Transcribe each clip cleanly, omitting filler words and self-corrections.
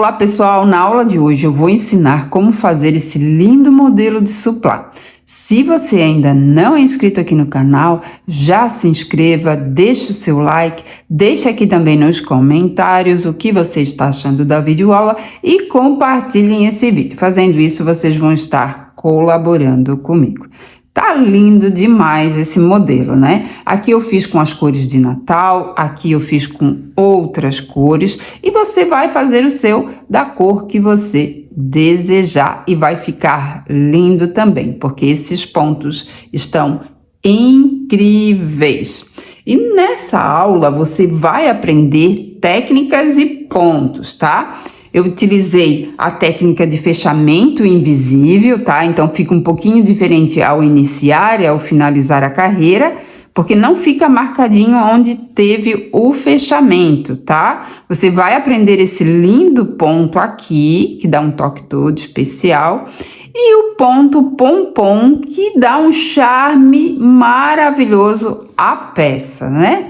Olá pessoal, na aula de hoje eu vou ensinar como fazer esse lindo modelo de suplá. Se você ainda não é inscrito aqui no canal, já se inscreva, deixe o seu like, deixe aqui também nos comentários o que você está achando da videoaula e compartilhem esse vídeo. Fazendo isso, vocês vão estar colaborando comigo. Tá lindo demais esse modelo, né? Aqui eu fiz com as cores de Natal, aqui eu fiz com outras cores e você vai fazer o seu da cor que você desejar e vai ficar lindo também, porque esses pontos estão incríveis. E nessa aula você vai aprender técnicas e pontos, tá? Eu utilizei a técnica de fechamento invisível, tá? Então fica um pouquinho diferente ao iniciar e ao finalizar a carreira, porque não fica marcadinho onde teve o fechamento, tá? Você vai aprender esse lindo ponto aqui, que dá um toque todo especial, e o ponto pompom, que dá um charme maravilhoso à peça, né?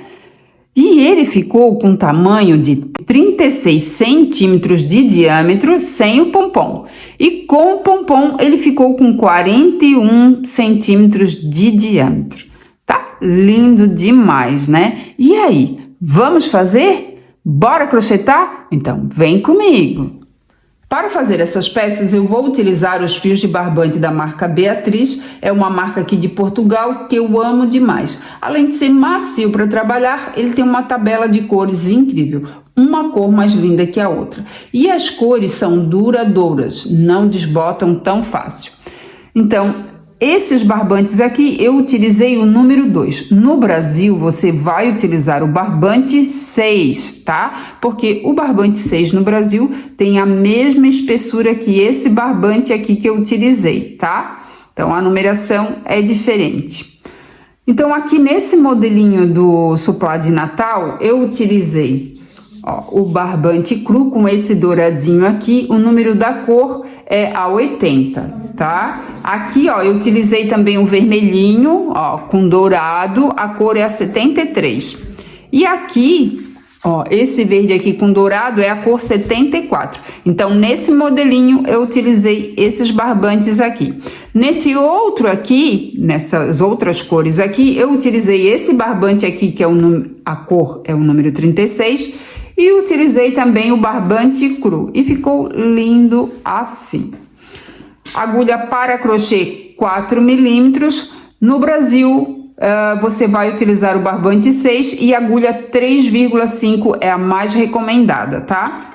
E ele ficou com um tamanho de 36 centímetros de diâmetro sem o pompom. E com o pompom ele ficou com 41 centímetros de diâmetro. Tá lindo demais, né? E aí, vamos fazer? Bora crochetar? Então vem comigo! Para fazer essas peças eu vou utilizar os fios de barbante da marca Beatriz, é uma marca aqui de Portugal que eu amo demais. Além de ser macio para trabalhar, ele tem uma tabela de cores incrível, uma cor mais linda que a outra. E as cores são duradouras, não desbotam tão fácil. Então, esses barbantes aqui eu utilizei o número 2. No Brasil você vai utilizar o barbante 6, tá? Porque o barbante 6 no Brasil tem a mesma espessura que esse barbante aqui que eu utilizei, tá? Então a numeração é diferente. Então aqui nesse modelinho do suplá de Natal eu utilizei o barbante cru com esse douradinho aqui, o número da cor é a 80. Tá? Aqui, ó, eu utilizei também o vermelhinho, ó, com dourado, a cor é a 73. E aqui, ó, esse verde aqui com dourado é a cor 74. Então, nesse modelinho, eu utilizei esses barbantes aqui. Nesse outro aqui, nessas outras cores aqui, eu utilizei esse barbante aqui, que é a cor é o número 36, e utilizei também o barbante cru. E ficou lindo assim. Agulha para crochê 4 milímetros. No Brasil, você vai utilizar o barbante 6 e agulha 3,5 é a mais recomendada, tá?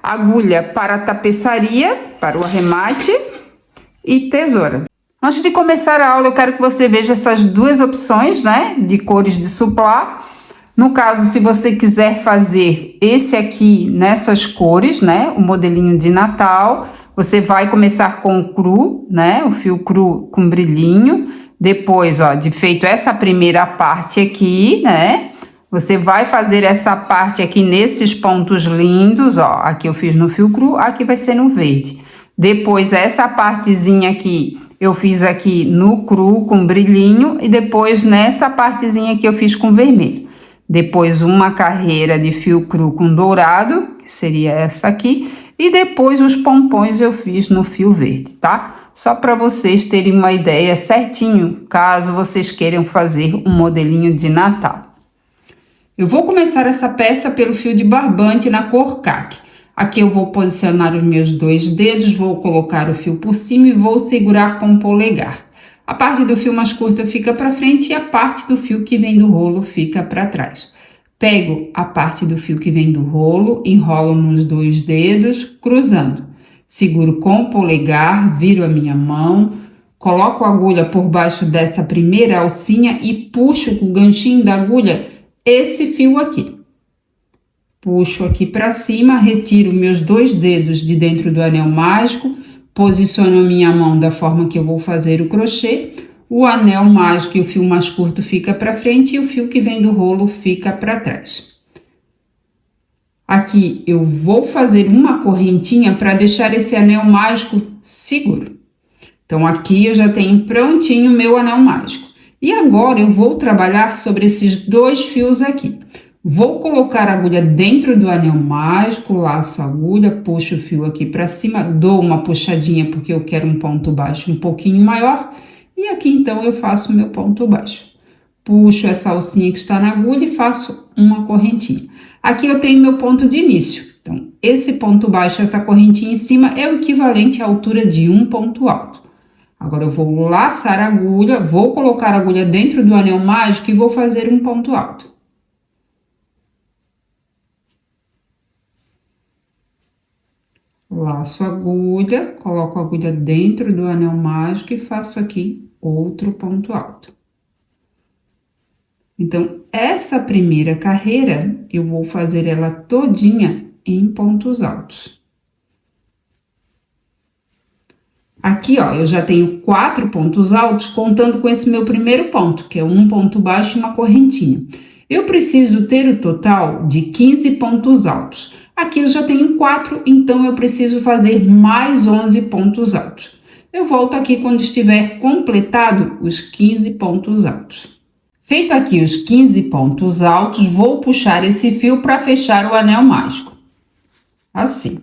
Agulha para tapeçaria, para o arremate e tesoura. Antes de começar a aula, eu quero que você veja essas duas opções, né, de cores de suplá. No caso, se você quiser fazer esse aqui nessas cores, né, o modelinho de Natal, você vai começar com o cru, né? O fio cru com brilhinho. Depois, ó, de feito essa primeira parte aqui, né? Você vai fazer essa parte aqui nesses pontos lindos, ó. Aqui eu fiz no fio cru, aqui vai ser no verde. Depois, essa partezinha aqui, eu fiz aqui no cru com brilhinho. E depois, nessa partezinha aqui, eu fiz com vermelho. Depois, uma carreira de fio cru com dourado, que seria essa aqui. E depois os pompons eu fiz no fio verde, tá? Só para vocês terem uma ideia certinho, caso vocês queiram fazer um modelinho de Natal. Eu vou começar essa peça pelo fio de barbante na cor caque. Aqui eu vou posicionar os meus 2 dedos, vou colocar o fio por cima e vou segurar com o polegar. A parte do fio mais curta fica para frente e a parte do fio que vem do rolo fica para trás. Pego a parte do fio que vem do rolo, enrolo nos 2 dedos, cruzando. Seguro com o polegar, viro a minha mão, coloco a agulha por baixo dessa primeira alcinha e puxo com o ganchinho da agulha esse fio aqui. Puxo aqui para cima, retiro meus 2 dedos de dentro do anel mágico, posiciono a minha mão da forma que eu vou fazer o crochê. O anel mágico e o fio mais curto fica para frente e o fio que vem do rolo fica para trás. Aqui eu vou fazer uma correntinha para deixar esse anel mágico seguro. Então, aqui eu já tenho prontinho o meu anel mágico. E agora eu vou trabalhar sobre esses 2 fios aqui. Vou colocar a agulha dentro do anel mágico, laço a agulha, puxo o fio aqui para cima, dou uma puxadinha porque eu quero um ponto baixo um pouquinho maior. E aqui então eu faço o meu ponto baixo. Puxo essa alcinha que está na agulha e faço uma correntinha. Aqui eu tenho meu ponto de início. Então, esse ponto baixo, essa correntinha em cima, é o equivalente à altura de um ponto alto. Agora, eu vou laçar a agulha, vou colocar a agulha dentro do anel mágico e vou fazer um ponto alto. Laço a agulha, coloco a agulha dentro do anel mágico e faço aqui outro ponto alto. Então, essa primeira carreira, eu vou fazer ela todinha em pontos altos. Aqui, ó, eu já tenho 4 pontos altos, contando com esse meu primeiro ponto, que é um ponto baixo e uma correntinha. Eu preciso ter o total de 15 pontos altos. Aqui eu já tenho 4, então eu preciso fazer mais 11 pontos altos. Eu volto aqui quando estiver completado os 15 pontos altos. Feito aqui os 15 pontos altos, vou puxar esse fio para fechar o anel mágico. Assim.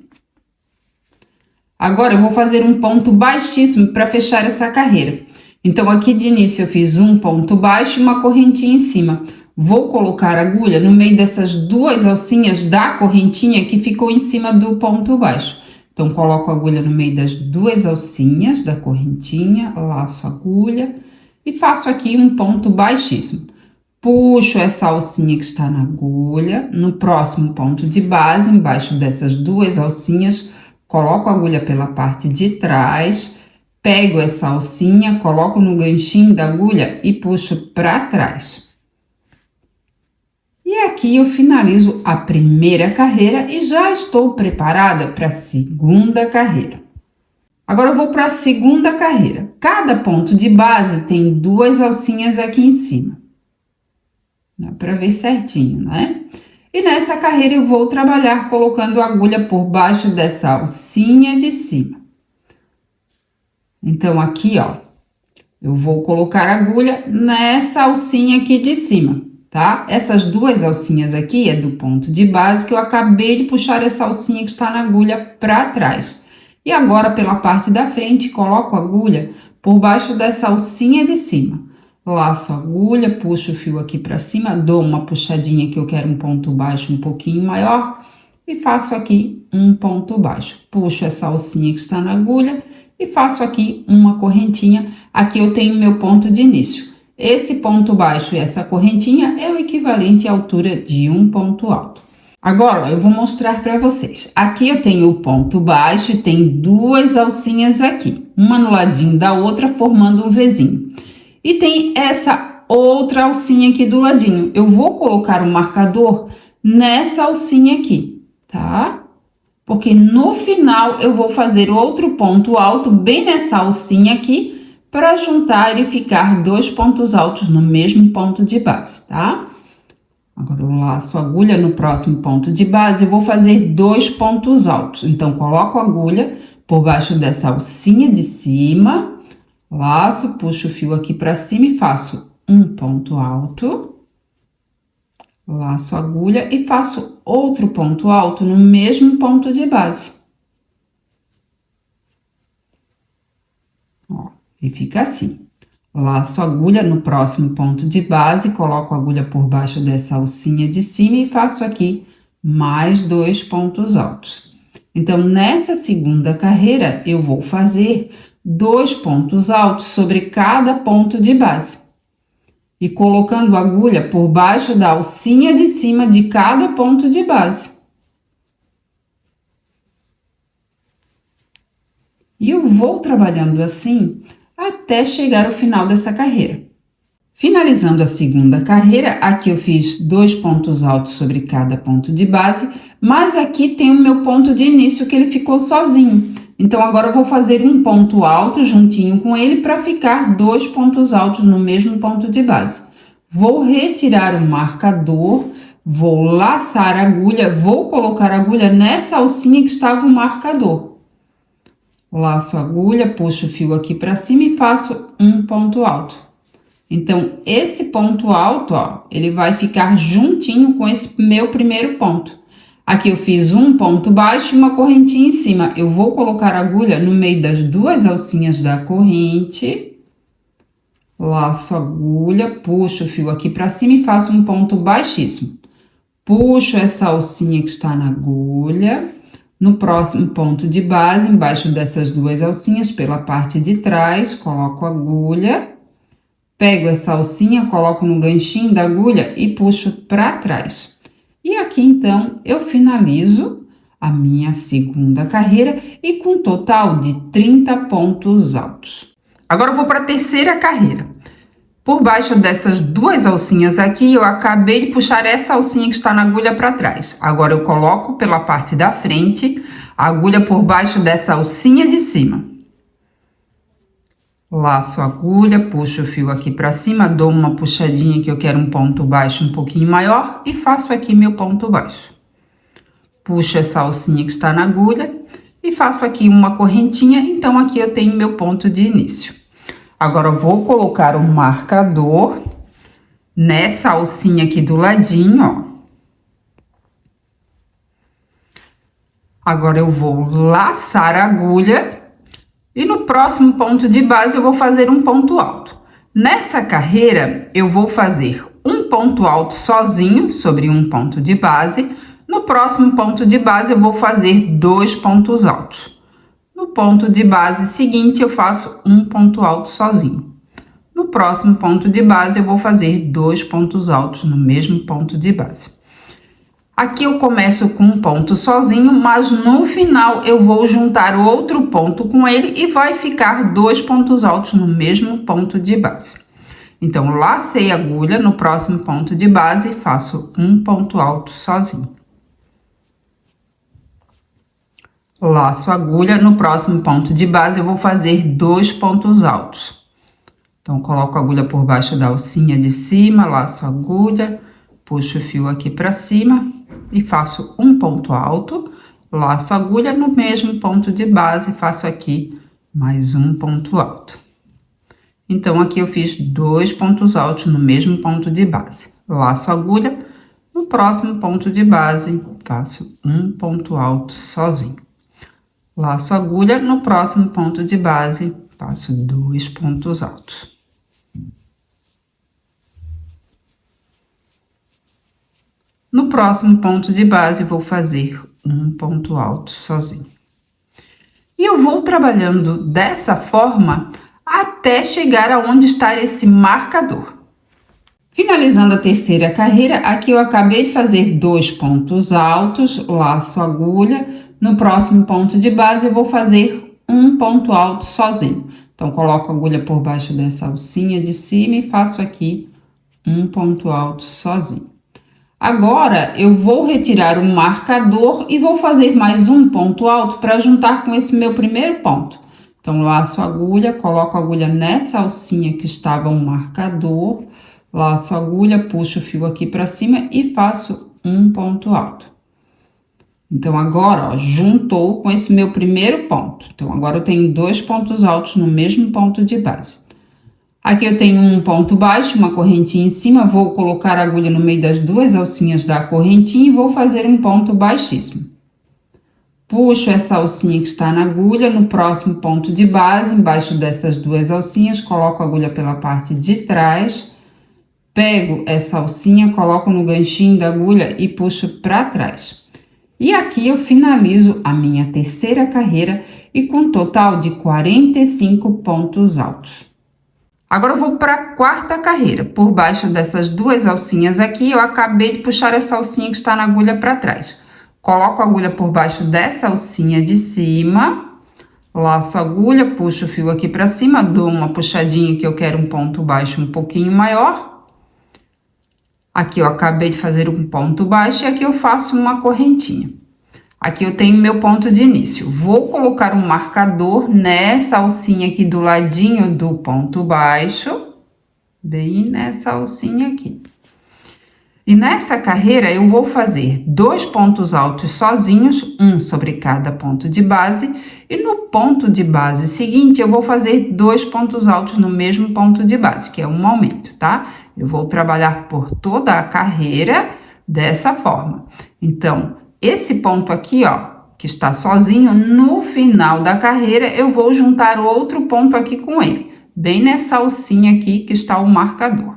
Agora, eu vou fazer um ponto baixíssimo para fechar essa carreira. Então, aqui de início eu fiz um ponto baixo e uma correntinha em cima. Vou colocar a agulha no meio dessas duas alcinhas da correntinha que ficou em cima do ponto baixo. Então, coloco a agulha no meio das duas alcinhas da correntinha, laço a agulha e faço aqui um ponto baixíssimo. Puxo essa alcinha que está na agulha, no próximo ponto de base, embaixo dessas duas alcinhas, coloco a agulha pela parte de trás, pego essa alcinha, coloco no ganchinho da agulha e puxo para trás. E aqui eu finalizo a primeira carreira e já estou preparada para a segunda carreira. Agora eu vou para a segunda carreira. Cada ponto de base tem duas alcinhas aqui em cima. Dá para ver certinho, né? E nessa carreira eu vou trabalhar colocando a agulha por baixo dessa alcinha de cima. Então, aqui, ó, eu vou colocar a agulha nessa alcinha aqui de cima, tá? Essas duas alcinhas aqui é do ponto de base que eu acabei de puxar essa alcinha que está na agulha para trás. E agora, pela parte da frente, coloco a agulha por baixo dessa alcinha de cima. Laço a agulha, puxo o fio aqui para cima, dou uma puxadinha que eu quero um ponto baixo um pouquinho maior e faço aqui um ponto baixo. Puxo essa alcinha que está na agulha e faço aqui uma correntinha. Aqui eu tenho meu ponto de início. Esse ponto baixo e essa correntinha é o equivalente à altura de um ponto alto. Agora, eu vou mostrar para vocês. Aqui eu tenho o ponto baixo e tem duas alcinhas aqui, uma no ladinho da outra, formando um Vzinho. E tem essa outra alcinha aqui do ladinho. Eu vou colocar o marcador nessa alcinha aqui, tá? Porque no final eu vou fazer outro ponto alto bem nessa alcinha aqui para juntar e ficar dois pontos altos no mesmo ponto de base, tá? Agora eu laço a agulha no próximo ponto de base e vou fazer dois pontos altos. Então, coloco a agulha por baixo dessa alcinha de cima. Laço, puxo o fio aqui para cima e faço um ponto alto. Laço a agulha e faço outro ponto alto no mesmo ponto de base. Ó, e fica assim. Laço a agulha no próximo ponto de base, coloco a agulha por baixo dessa alcinha de cima e faço aqui mais dois pontos altos. Então, nessa segunda carreira, eu vou fazer dois pontos altos sobre cada ponto de base. E colocando a agulha por baixo da alcinha de cima de cada ponto de base. E eu vou trabalhando assim até chegar ao final dessa carreira. Finalizando a segunda carreira, aqui eu fiz dois pontos altos sobre cada ponto de base, mas aqui tem o meu ponto de início que ele ficou sozinho. Então, agora eu vou fazer um ponto alto juntinho com ele para ficar dois pontos altos no mesmo ponto de base. Vou retirar o marcador, vou laçar a agulha, vou colocar a agulha nessa alcinha que estava o marcador. Laço a agulha, puxo o fio aqui para cima e faço um ponto alto. Então, esse ponto alto, ó, ele vai ficar juntinho com esse meu primeiro ponto. Aqui eu fiz um ponto baixo e uma correntinha em cima. Eu vou colocar a agulha no meio das duas alcinhas da corrente. Laço a agulha, puxo o fio aqui para cima e faço um ponto baixíssimo. Puxo essa alcinha que está na agulha. No próximo ponto de base, embaixo dessas duas alcinhas, pela parte de trás, coloco a agulha. Pego essa alcinha, coloco no ganchinho da agulha e puxo para trás. E aqui, então, eu finalizo a minha segunda carreira e com um total de 30 pontos altos. Agora eu vou para a terceira carreira. Por baixo dessas duas alcinhas aqui, eu acabei de puxar essa alcinha que está na agulha para trás. Agora eu coloco pela parte da frente, a agulha por baixo dessa alcinha de cima. Laço a agulha, puxo o fio aqui para cima, dou uma puxadinha que eu quero um ponto baixo um pouquinho maior e faço aqui meu ponto baixo. Puxo essa alcinha que está na agulha e faço aqui uma correntinha, então aqui eu tenho meu ponto de início. Agora eu vou colocar um marcador nessa alcinha aqui do ladinho, ó. Agora eu vou laçar a agulha e no próximo ponto de base eu vou fazer um ponto alto. Nessa carreira eu vou fazer um ponto alto sozinho sobre um ponto de base. No próximo ponto de base eu vou fazer 2 pontos altos. No ponto de base seguinte eu faço um ponto alto sozinho. No próximo ponto de base eu vou fazer 2 pontos altos no mesmo ponto de base. Aqui eu começo com um ponto sozinho, mas no final eu vou juntar outro ponto com ele e vai ficar 2 pontos altos no mesmo ponto de base. Então, lacei a agulha no próximo ponto de base e faço um ponto alto sozinho. Laço a agulha no próximo ponto de base, eu vou fazer 2 pontos altos. Então, coloco a agulha por baixo da alcinha de cima, laço a agulha, puxo o fio aqui para cima e faço um ponto alto, laço a agulha no mesmo ponto de base, faço aqui mais um ponto alto. Então, aqui eu fiz 2 pontos altos no mesmo ponto de base. Laço a agulha, no próximo ponto de base, faço um ponto alto sozinho. Laço a agulha, no próximo ponto de base, faço 2 pontos altos. No próximo ponto de base, vou fazer um ponto alto sozinho. E eu vou trabalhando dessa forma até chegar aonde está esse marcador. Finalizando a terceira carreira, aqui eu acabei de fazer 2 pontos altos, laço a agulha. No próximo ponto de base, eu vou fazer um ponto alto sozinho. Então, coloco a agulha por baixo dessa alcinha de cima e faço aqui um ponto alto sozinho. Agora, eu vou retirar o marcador e vou fazer mais um ponto alto para juntar com esse meu primeiro ponto. Então, laço a agulha, coloco a agulha nessa alcinha que estava um marcador, laço a agulha, puxo o fio aqui para cima e faço um ponto alto. Então, agora, ó, juntou com esse meu primeiro ponto. Então, agora eu tenho 2 pontos altos no mesmo ponto de base. Aqui eu tenho um ponto baixo, uma correntinha em cima, vou colocar a agulha no meio das duas alcinhas da correntinha e vou fazer um ponto baixíssimo. Puxo essa alcinha que está na agulha, no próximo ponto de base, embaixo dessas duas alcinhas, coloco a agulha pela parte de trás, pego essa alcinha, coloco no ganchinho da agulha e puxo para trás. E aqui eu finalizo a minha terceira carreira e com um total de 45 pontos altos. Agora eu vou para a quarta carreira. Por baixo dessas duas alcinhas aqui, eu acabei de puxar essa alcinha que está na agulha para trás. Coloco a agulha por baixo dessa alcinha de cima, laço a agulha, puxo o fio aqui para cima, dou uma puxadinha que eu quero um ponto baixo um pouquinho maior. Aqui eu acabei de fazer um ponto baixo e aqui eu faço uma correntinha. Aqui eu tenho meu ponto de início. Vou colocar um marcador nessa alcinha aqui do ladinho do ponto baixo, bem nessa alcinha aqui. E nessa carreira eu vou fazer 2 pontos altos sozinhos, um sobre cada ponto de base, E no ponto de base seguinte, eu vou fazer 2 pontos altos no mesmo ponto de base, que é um aumento, tá? Eu vou trabalhar por toda a carreira dessa forma. Então, esse ponto aqui, ó, que está sozinho, no final da carreira, eu vou juntar outro ponto aqui com ele, bem nessa alcinha aqui que está o marcador.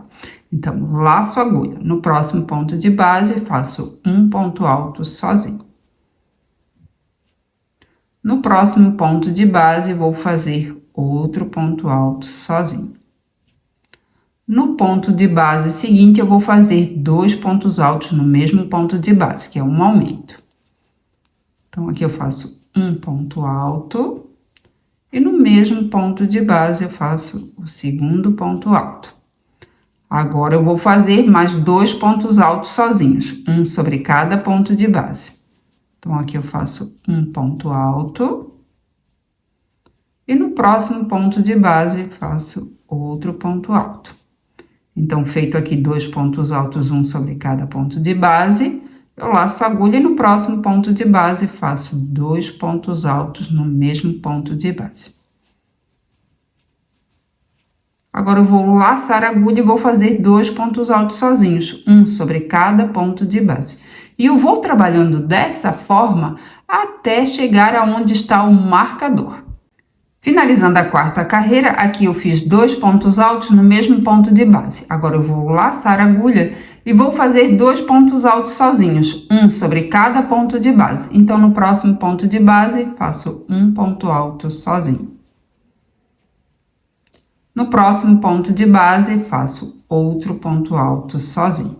Então, laço a agulha. No próximo ponto de base, faço um ponto alto sozinho. No próximo ponto de base, vou fazer outro ponto alto sozinho. No ponto de base seguinte, eu vou fazer 2 pontos altos no mesmo ponto de base, que é um aumento. Então, aqui eu faço um ponto alto e no mesmo ponto de base eu faço o segundo ponto alto. Agora, eu vou fazer mais 2 pontos altos sozinhos, um sobre cada ponto de base. Então, aqui eu faço um ponto alto. E no próximo ponto de base, faço outro ponto alto. Então, feito aqui 2 pontos altos, um sobre cada ponto de base, eu laço a agulha e no próximo ponto de base, faço 2 pontos altos no mesmo ponto de base. Agora, eu vou laçar a agulha e vou fazer 2 pontos altos sozinhos, um sobre cada ponto de base. E eu vou trabalhando dessa forma até chegar aonde está o marcador. Finalizando a quarta carreira, aqui eu fiz 2 pontos altos no mesmo ponto de base. Agora, eu vou laçar a agulha e vou fazer 2 pontos altos sozinhos, um sobre cada ponto de base. Então, no próximo ponto de base, faço um ponto alto sozinho. No próximo ponto de base, faço outro ponto alto sozinho.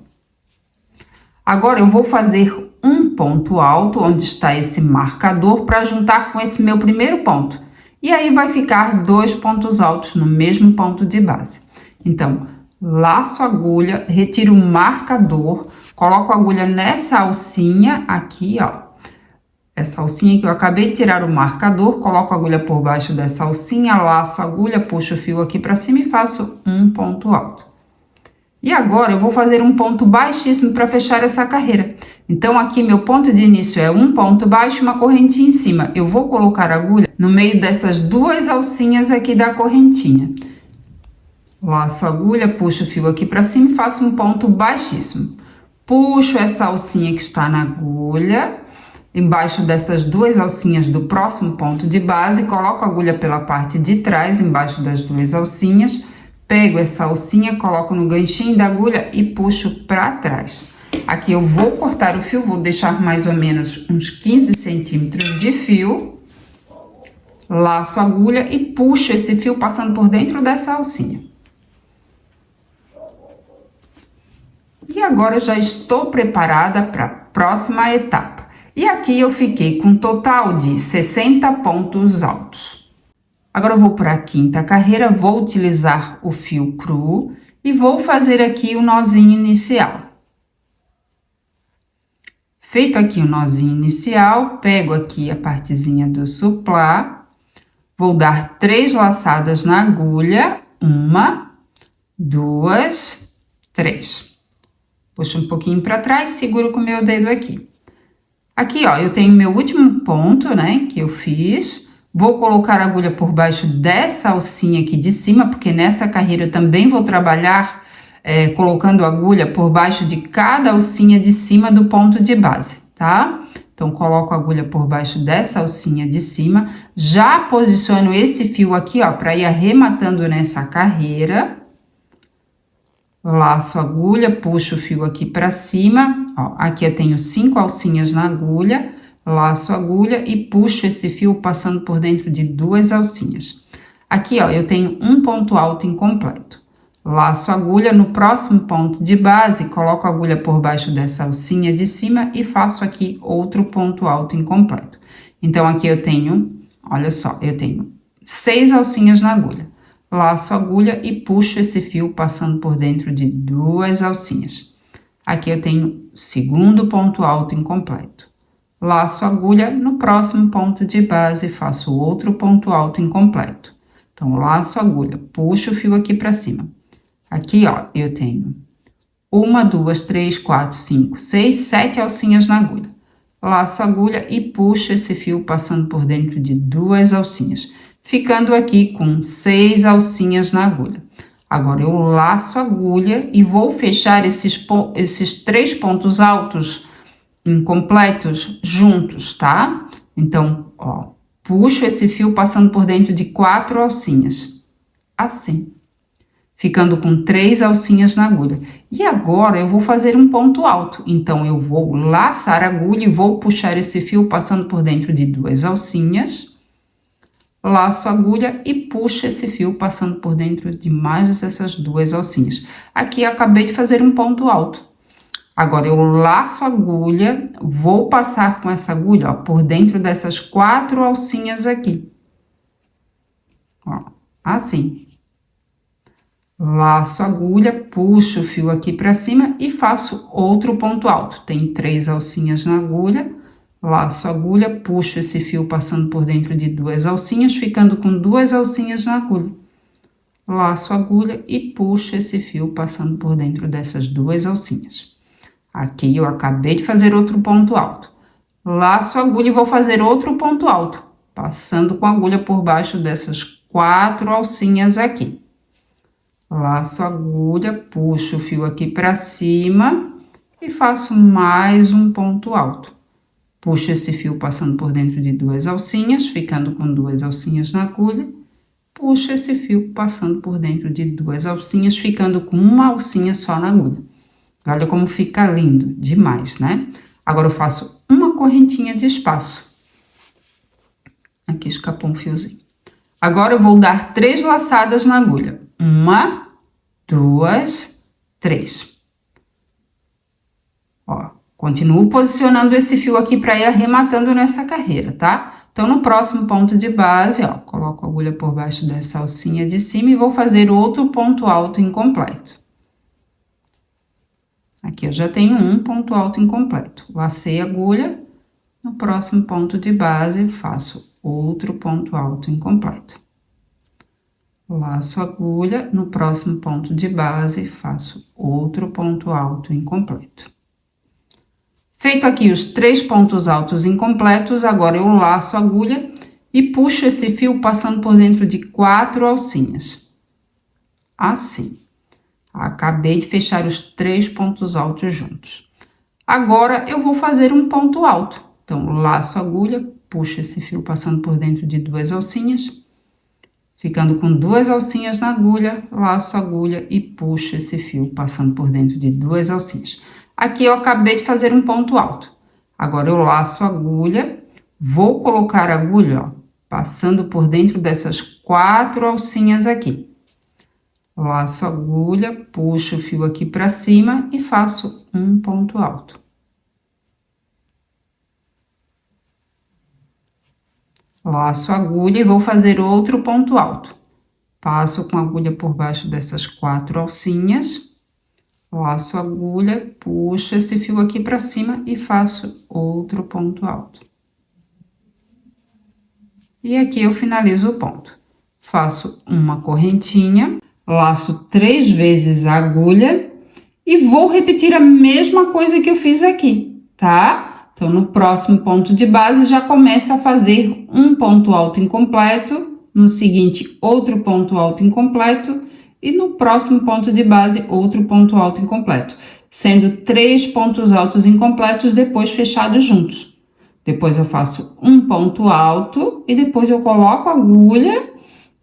Agora, eu vou fazer um ponto alto, onde está esse marcador, para juntar com esse meu primeiro ponto. E aí, vai ficar 2 pontos altos no mesmo ponto de base. Então, laço a agulha, retiro o marcador, coloco a agulha nessa alcinha aqui, ó. Essa alcinha que eu acabei de tirar o marcador, coloco a agulha por baixo dessa alcinha, laço a agulha, puxo o fio aqui para cima e faço um ponto alto. E agora, eu vou fazer um ponto baixíssimo para fechar essa carreira. Então, aqui, meu ponto de início é um ponto baixo e uma correntinha em cima. Eu vou colocar a agulha no meio dessas 2 alcinhas aqui da correntinha. Laço a agulha, puxo o fio aqui para cima e faço um ponto baixíssimo. Puxo essa alcinha que está na agulha, embaixo dessas 2 alcinhas do próximo ponto de base, coloco a agulha pela parte de trás, embaixo das 2 alcinhas, pego essa alcinha, coloco no ganchinho da agulha e puxo para trás. Aqui eu vou cortar o fio, vou deixar mais ou menos uns 15 centímetros de fio. Laço a agulha e puxo esse fio passando por dentro dessa alcinha. E agora já estou preparada para a próxima etapa. E aqui eu fiquei com um total de 60 pontos altos. Agora eu vou para a quinta carreira, vou utilizar o fio cru e vou fazer aqui o nozinho inicial. Feito aqui o nozinho inicial, pego aqui a partezinha do suplá, vou dar 3 laçadas na agulha, 1, 2, 3. Puxo um pouquinho para trás, seguro com o meu dedo aqui. Aqui, ó, eu tenho meu último ponto, né, que eu fiz. Vou colocar a agulha por baixo dessa alcinha aqui de cima, porque nessa carreira eu também vou trabalhar colocando a agulha por baixo de cada alcinha de cima do ponto de base, tá? Então, coloco a agulha por baixo dessa alcinha de cima. Já posiciono esse fio aqui, ó, para ir arrematando nessa carreira. Laço a agulha, puxo o fio aqui para cima, ó, aqui eu tenho 5 alcinhas na agulha, laço a agulha e puxo esse fio passando por dentro de 2 alcinhas. Aqui, ó, eu tenho um ponto alto incompleto. Laço a agulha no próximo ponto de base, coloco a agulha por baixo dessa alcinha de cima e faço aqui outro ponto alto incompleto. Então, aqui eu tenho, olha só, eu tenho 6 alcinhas na agulha. Laço a agulha e puxo esse fio passando por dentro de 2 alcinhas. Aqui eu tenho segundo ponto alto incompleto. Laço a agulha no próximo ponto de base e faço outro ponto alto incompleto. Então, laço a agulha, puxo o fio aqui para cima. Aqui, ó, eu tenho 1, 2, 3, 4, 5, 6, 7 alcinhas na agulha. laço a agulha e puxo esse fio passando por dentro de 2 alcinhas, ficando aqui com 6 alcinhas na agulha. Agora, eu laço a agulha e vou fechar esses 3 pontos altos incompletos juntos, tá? Então, ó, puxo esse fio passando por dentro de 4 alcinhas, assim, ficando com 3 alcinhas na agulha. E agora, eu vou fazer um ponto alto. Então, eu vou laçar a agulha e vou puxar esse fio passando por dentro de 2 alcinhas, laço a agulha e puxo esse fio passando por dentro de mais essas 2 alcinhas. Aqui, eu acabei de fazer um ponto alto. Agora, eu laço a agulha, vou passar com essa agulha, ó, por dentro dessas 4 alcinhas aqui. Ó, assim. Laço a agulha, puxo o fio aqui pra cima e faço outro ponto alto. Tem 3 alcinhas na agulha, laço a agulha, puxo esse fio passando por dentro de 2 alcinhas, ficando com 2 alcinhas na agulha. Laço a agulha e puxo esse fio passando por dentro dessas 2 alcinhas. Aqui eu acabei de fazer outro ponto alto. Laço a agulha e vou fazer outro ponto alto, passando com a agulha por baixo dessas 4 alcinhas aqui. Laço a agulha, puxo o fio aqui pra cima e faço mais um ponto alto. Puxo esse fio passando por dentro de 2 alcinhas, ficando com 2 alcinhas na agulha. Puxo esse fio passando por dentro de 2 alcinhas, ficando com uma alcinha só na agulha. Olha como fica lindo, demais, né? Agora, eu faço uma correntinha de espaço. Aqui escapou um fiozinho. Agora, eu vou dar 3 laçadas na agulha. 1, 2, 3. Ó, continuo posicionando esse fio aqui para ir arrematando nessa carreira, tá? Então, no próximo ponto de base, ó, coloco a agulha por baixo dessa alcinha de cima e vou fazer outro ponto alto incompleto. Aqui eu já tenho um ponto alto incompleto. Lacei a agulha, no próximo ponto de base, faço outro ponto alto incompleto. Laço a agulha, no próximo ponto de base, faço outro ponto alto incompleto. Feito aqui os 3 pontos altos incompletos, agora eu laço a agulha e puxo esse fio passando por dentro de 4 alcinhas. Assim. Acabei de fechar os 3 pontos altos juntos. Agora, eu vou fazer um ponto alto. Então, laço a agulha, puxo esse fio passando por dentro de 2 alcinhas, ficando com 2 alcinhas na agulha, laço a agulha e puxo esse fio passando por dentro de 2 alcinhas. Aqui, eu acabei de fazer um ponto alto. Agora, eu laço a agulha, vou colocar a agulha, ó, passando por dentro dessas 4 alcinhas aqui. Laço a agulha, puxo o fio aqui pra cima e faço um ponto alto. Laço a agulha e vou fazer outro ponto alto. Passo com a agulha por baixo dessas 4 alcinhas. Laço a agulha, puxo esse fio aqui pra cima e faço outro ponto alto. E aqui eu finalizo o ponto. Faço uma correntinha. Laço 3 vezes a agulha e vou repetir a mesma coisa que eu fiz aqui, tá? Então, no próximo ponto de base, já começo a fazer um ponto alto incompleto, no seguinte, outro ponto alto incompleto, e no próximo ponto de base, outro ponto alto incompleto, sendo 3 pontos altos incompletos depois fechados juntos. Depois eu faço um ponto alto e depois eu coloco a agulha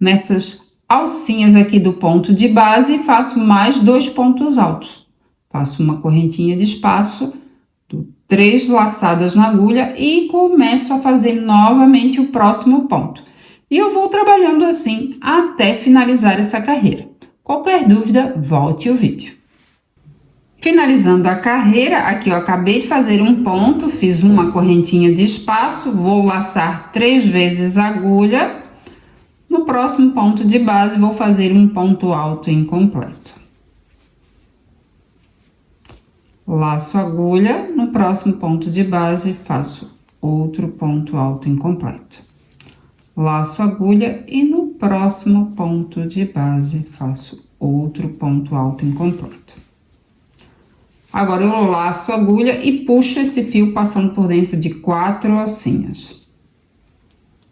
nessas alcinhas aqui do ponto de base e faço mais 2 pontos altos. Faço uma correntinha de espaço, 3 laçadas na agulha e começo a fazer novamente o próximo ponto. E eu vou trabalhando assim até finalizar essa carreira. Qualquer dúvida, volte o vídeo. Finalizando a carreira, aqui eu acabei de fazer um ponto, fiz uma correntinha de espaço, vou laçar 3 vezes a agulha. No próximo ponto de base, vou fazer um ponto alto incompleto. Laço a agulha, no próximo ponto de base, faço outro ponto alto incompleto. Laço a agulha e no próximo ponto de base, faço outro ponto alto incompleto. Agora, eu laço a agulha e puxo esse fio passando por dentro de 4 alcinhas.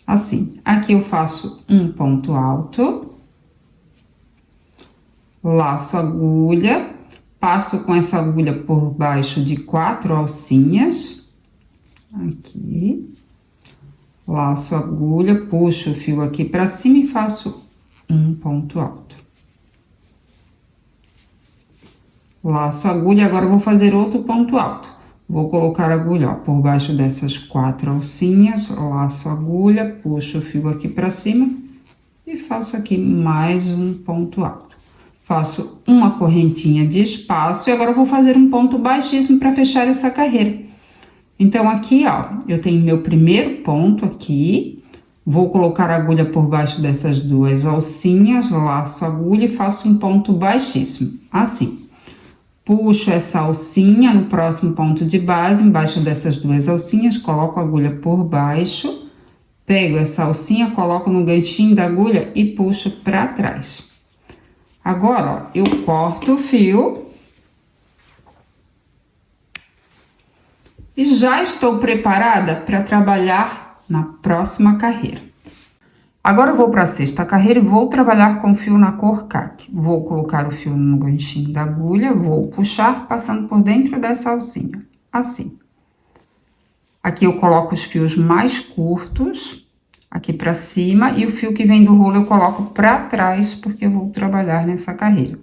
Assim, aqui eu faço um ponto alto, laço a agulha, passo com essa agulha por baixo de 4 alcinhas, aqui, laço a agulha, puxo o fio aqui pra cima e faço um ponto alto. Laço a agulha, agora eu vou fazer outro ponto alto. Vou colocar a agulha, ó, por baixo dessas 4 alcinhas, laço a agulha, puxo o fio aqui pra cima e faço aqui mais um ponto alto. Faço uma correntinha de espaço e agora eu vou fazer um ponto baixíssimo para fechar essa carreira. Então, aqui, ó, eu tenho meu primeiro ponto aqui, vou colocar a agulha por baixo dessas 2 alcinhas, laço a agulha e faço um ponto baixíssimo, assim. Puxo essa alcinha no próximo ponto de base, embaixo dessas 2 alcinhas, coloco a agulha por baixo, pego essa alcinha, coloco no ganchinho da agulha e puxo pra trás. Agora, ó, eu corto o fio e já estou preparada para trabalhar na próxima carreira. Agora eu vou para a 6ª carreira e vou trabalhar com fio na cor caqui. Vou colocar o fio no ganchinho da agulha, vou puxar passando por dentro dessa alcinha, assim. Aqui eu coloco os fios mais curtos, aqui para cima, e o fio que vem do rolo eu coloco para trás, porque eu vou trabalhar nessa carreira.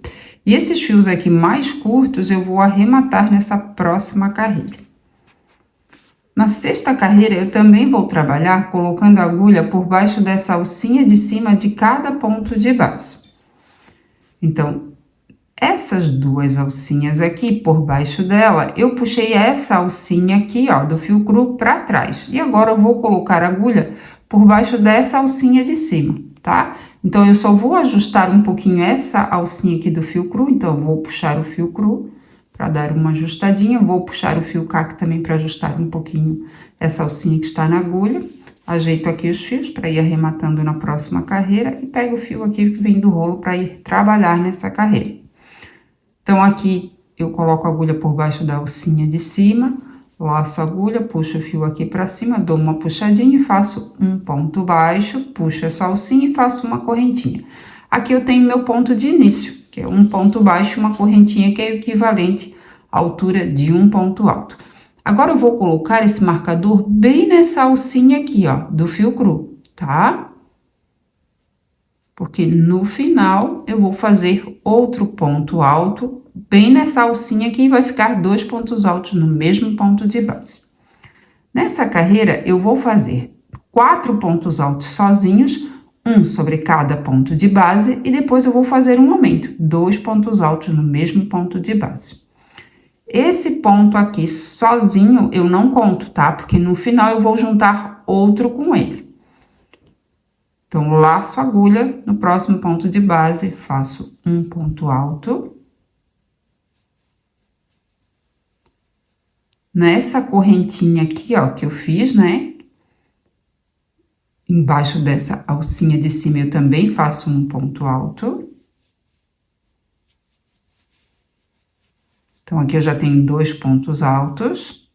E esses fios aqui mais curtos eu vou arrematar nessa próxima carreira. Na 6ª carreira, eu também vou trabalhar colocando a agulha por baixo dessa alcinha de cima de cada ponto de base. Então, essas 2 alcinhas aqui, por baixo dela, eu puxei essa alcinha aqui, ó, do fio cru para trás. E agora eu vou colocar a agulha por baixo dessa alcinha de cima, tá? Então, eu só vou ajustar um pouquinho essa alcinha aqui do fio cru, então, eu vou puxar o fio cru para dar uma ajustadinha, vou puxar o fio caqui também para ajustar um pouquinho essa alcinha que está na agulha, ajeito aqui os fios para ir arrematando na próxima carreira e pego o fio aqui que vem do rolo para ir trabalhar nessa carreira. Então, aqui eu coloco a agulha por baixo da alcinha de cima, laço a agulha, puxo o fio aqui para cima, dou uma puxadinha e faço um ponto baixo, puxo essa alcinha e faço uma correntinha. Aqui eu tenho meu ponto de início, que é um ponto baixo, uma correntinha que é equivalente à altura de um ponto alto. Agora eu vou colocar esse marcador bem nessa alcinha aqui, ó, do fio cru, tá? Porque no final eu vou fazer outro ponto alto bem nessa alcinha aqui e vai ficar 2 pontos altos no mesmo ponto de base. Nessa carreira eu vou fazer 4 pontos altos sozinhos, um sobre cada ponto de base, e depois eu vou fazer um aumento, 2 pontos altos no mesmo ponto de base. Esse ponto aqui sozinho eu não conto, tá? Porque no final eu vou juntar outro com ele. Então, laço a agulha no próximo ponto de base, faço um ponto alto. Nessa correntinha aqui, ó, que eu fiz, né? Embaixo dessa alcinha de cima eu também faço um ponto alto. Então, aqui eu já tenho 2 pontos altos.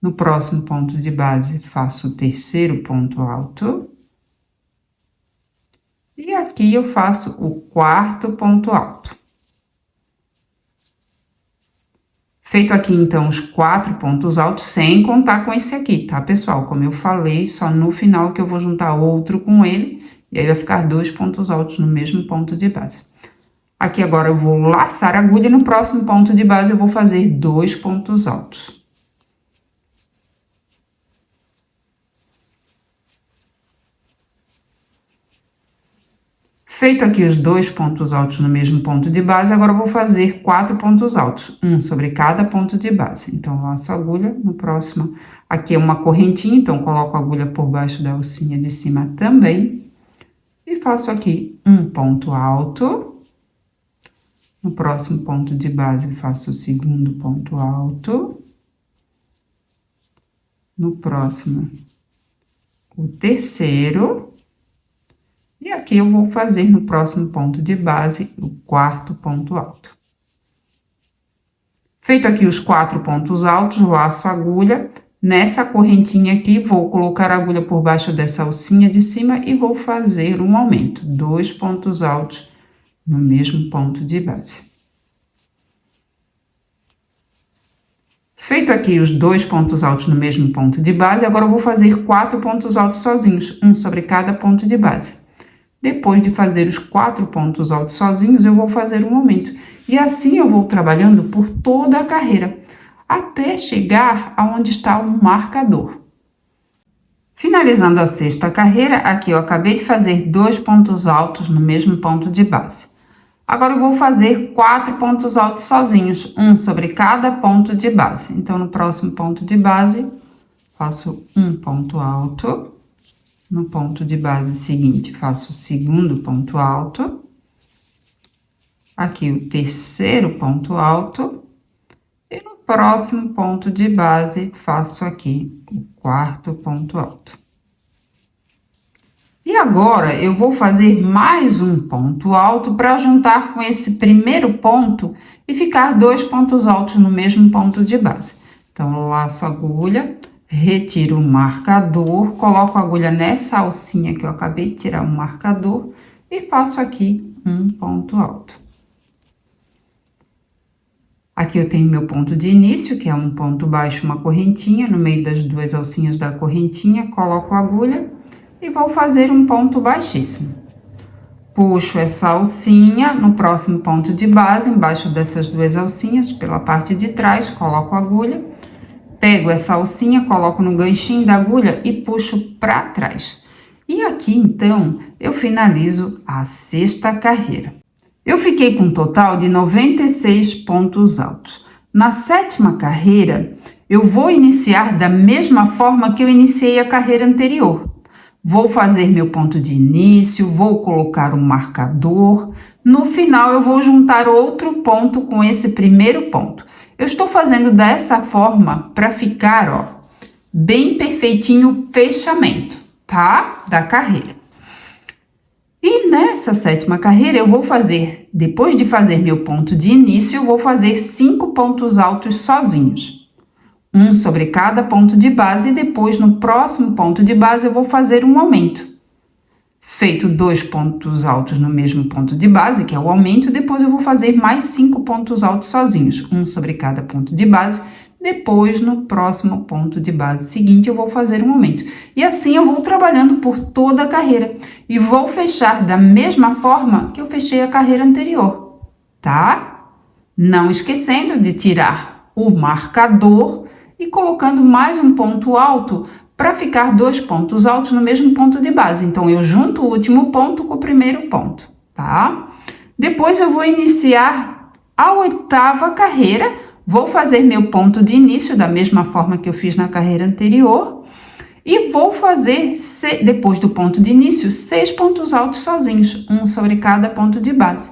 No próximo ponto de base, faço o 3º ponto alto. E aqui eu faço o 4º ponto alto. Feito aqui, então, os 4 pontos altos, sem contar com esse aqui, tá, pessoal? Como eu falei, só no final que eu vou juntar outro com ele, e aí vai ficar 2 pontos altos no mesmo ponto de base. Aqui agora eu vou laçar a agulha e no próximo ponto de base eu vou fazer 2 pontos altos. Feito aqui os 2 pontos altos no mesmo ponto de base, agora eu vou fazer 4 pontos altos, um sobre cada ponto de base. Então, laço a agulha no próximo. Aqui é uma correntinha, então coloco a agulha por baixo da alcinha de cima também. E faço aqui um ponto alto. No próximo ponto de base, faço o 2º ponto alto. No próximo, o 3º. E aqui eu vou fazer no próximo ponto de base o 4º ponto alto. Feito aqui os 4 pontos altos, laço a agulha. Nessa correntinha aqui, vou colocar a agulha por baixo dessa alcinha de cima e vou fazer um aumento. 2 pontos altos no mesmo ponto de base. Feito aqui os 2 pontos altos no mesmo ponto de base, agora eu vou fazer 4 pontos altos sozinhos, um sobre cada ponto de base. Depois de fazer os 4 pontos altos sozinhos, eu vou fazer um aumento. E assim eu vou trabalhando por toda a carreira, até chegar aonde está o marcador. Finalizando a 6ª carreira, aqui eu acabei de fazer 2 pontos altos no mesmo ponto de base. Agora eu vou fazer 4 pontos altos sozinhos, um sobre cada ponto de base. Então, no próximo ponto de base, faço um ponto alto. No ponto de base seguinte, faço o segundo ponto alto. Aqui o terceiro ponto alto. E no próximo ponto de base, faço aqui o 4º ponto alto. E agora, eu vou fazer mais um ponto alto para juntar com esse primeiro ponto e ficar 2 pontos altos no mesmo ponto de base. Então, laço a agulha, retiro o marcador, coloco a agulha nessa alcinha que eu acabei de tirar o marcador e faço aqui um ponto alto. Aqui eu tenho meu ponto de início, que é um ponto baixo, uma correntinha, no meio das 2 alcinhas da correntinha, coloco a agulha e vou fazer um ponto baixíssimo. Puxo essa alcinha no próximo ponto de base, embaixo dessas 2 alcinhas, pela parte de trás, coloco a agulha, pego essa alcinha, coloco no ganchinho da agulha e puxo para trás. E aqui, então, eu finalizo a 6ª carreira. Eu fiquei com um total de 96 pontos altos. Na 7ª carreira, eu vou iniciar da mesma forma que eu iniciei a carreira anterior. Vou fazer meu ponto de início, vou colocar um marcador. No final, eu vou juntar outro ponto com esse primeiro ponto. Eu estou fazendo dessa forma para ficar, ó, bem perfeitinho o fechamento, tá? Da carreira. E nessa 7ª carreira, eu vou fazer, depois de fazer meu ponto de início, eu vou fazer 5 pontos altos sozinhos. Um sobre cada ponto de base e depois, no próximo ponto de base, eu vou fazer um aumento. Feito 2 pontos altos no mesmo ponto de base, que é o aumento, depois eu vou fazer mais 5 pontos altos sozinhos, um sobre cada ponto de base. Depois, no próximo ponto de base seguinte, eu vou fazer um aumento. E assim eu vou trabalhando por toda a carreira. E vou fechar da mesma forma que eu fechei a carreira anterior, tá? Não esquecendo de tirar o marcador e colocando mais um ponto alto para ficar 2 pontos altos no mesmo ponto de base. Então, eu junto o último ponto com o primeiro ponto, tá? Depois, eu vou iniciar a 8ª carreira. Vou fazer meu ponto de início da mesma forma que eu fiz na carreira anterior e vou fazer, depois do ponto de início, 6 pontos altos sozinhos, um sobre cada ponto de base.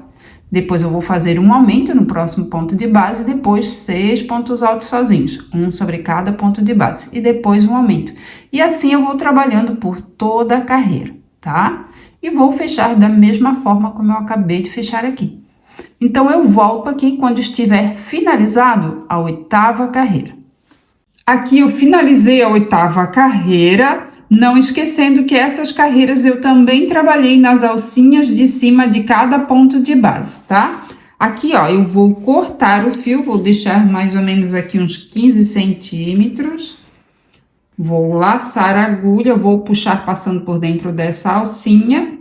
Depois eu vou fazer um aumento no próximo ponto de base, depois 6 pontos altos sozinhos, um sobre cada ponto de base e depois um aumento. E assim eu vou trabalhando por toda a carreira, tá? E vou fechar da mesma forma como eu acabei de fechar aqui. Então, eu volto aqui quando estiver finalizado a 8ª carreira. Aqui eu finalizei a 8ª carreira, não esquecendo que essas carreiras eu também trabalhei nas alcinhas de cima de cada ponto de base, tá? Aqui, ó, eu vou cortar o fio, vou deixar mais ou menos aqui uns 15 centímetros. Vou laçar a agulha, vou puxar passando por dentro dessa alcinha.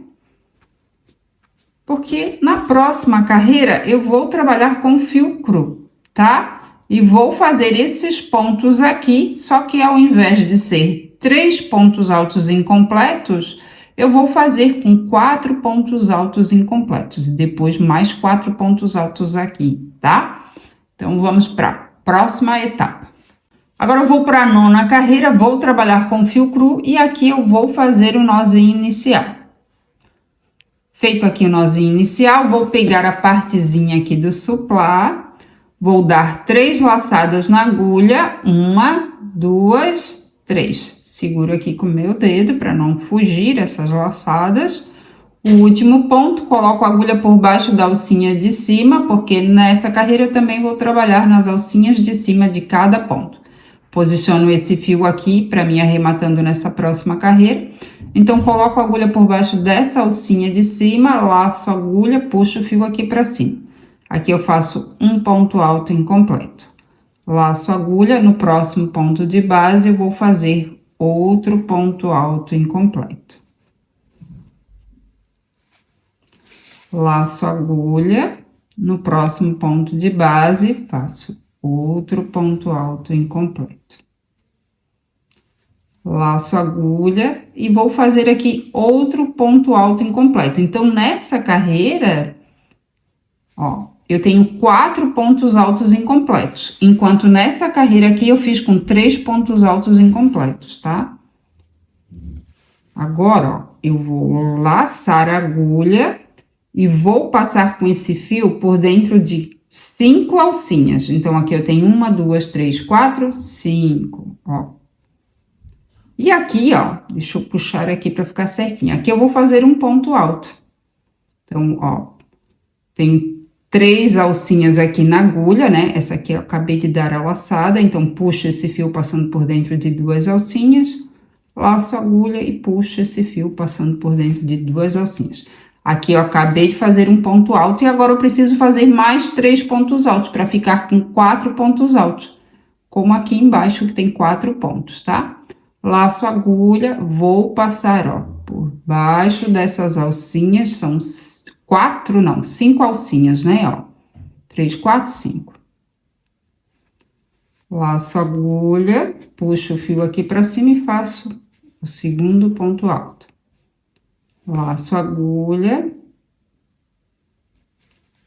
Porque na próxima carreira eu vou trabalhar com fio cru, tá? E vou fazer esses pontos aqui, só que ao invés de ser 3 pontos altos incompletos, eu vou fazer com 4 pontos altos incompletos. E depois mais 4 pontos altos aqui, tá? Então, vamos para a próxima etapa. Agora, eu vou para a 9ª carreira, vou trabalhar com fio cru e aqui eu vou fazer o nozinho inicial. Feito aqui o nozinho inicial, vou pegar a partezinha aqui do suplá, vou dar 3 laçadas na agulha, 1, 2, 3. Seguro aqui com o meu dedo para não fugir essas laçadas. O último ponto, coloco a agulha por baixo da alcinha de cima, porque nessa carreira eu também vou trabalhar nas alcinhas de cima de cada ponto. Posiciono esse fio aqui para mim arrematando nessa próxima carreira. Então, coloco a agulha por baixo dessa alcinha de cima, laço a agulha, puxo o fio aqui para cima. Aqui eu faço um ponto alto incompleto. Laço a agulha, no próximo ponto de base eu vou fazer outro ponto alto incompleto. Laço a agulha, no próximo ponto de base, faço outro ponto alto incompleto. Laço a agulha e vou fazer aqui outro ponto alto incompleto. Então, nessa carreira, ó, eu tenho 4 pontos altos incompletos, enquanto nessa carreira aqui eu fiz com 3 pontos altos incompletos, tá? Agora, ó, eu vou laçar a agulha e vou passar com esse fio por dentro de 5 alcinhas. Então, aqui eu tenho 1, 2, 3, 4, 5, ó. E aqui, ó, deixa eu puxar aqui para ficar certinho. Aqui eu vou fazer um ponto alto. Então, ó, tenho 3 alcinhas aqui na agulha, né? Essa aqui eu acabei de dar a laçada, então puxo esse fio passando por dentro de 2 alcinhas, laço a agulha e puxo esse fio passando por dentro de 2 alcinhas. Aqui eu acabei de fazer um ponto alto e agora eu preciso fazer mais 3 pontos altos para ficar com 4 pontos altos, como aqui embaixo que tem 4 pontos, tá? Laço a agulha, vou passar, ó, por baixo dessas alcinhas, são 5 alcinhas, né, ó. 3, 4, 5. Laço a agulha, puxo o fio aqui pra cima e faço o segundo ponto alto. Laço a agulha,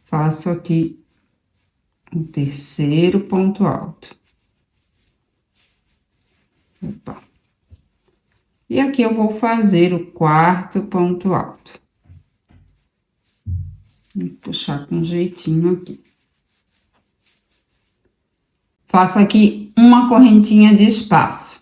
faço aqui o terceiro ponto alto. Opa. E aqui eu vou fazer o quarto ponto alto. Vou puxar com jeitinho aqui. Faço aqui uma correntinha de espaço.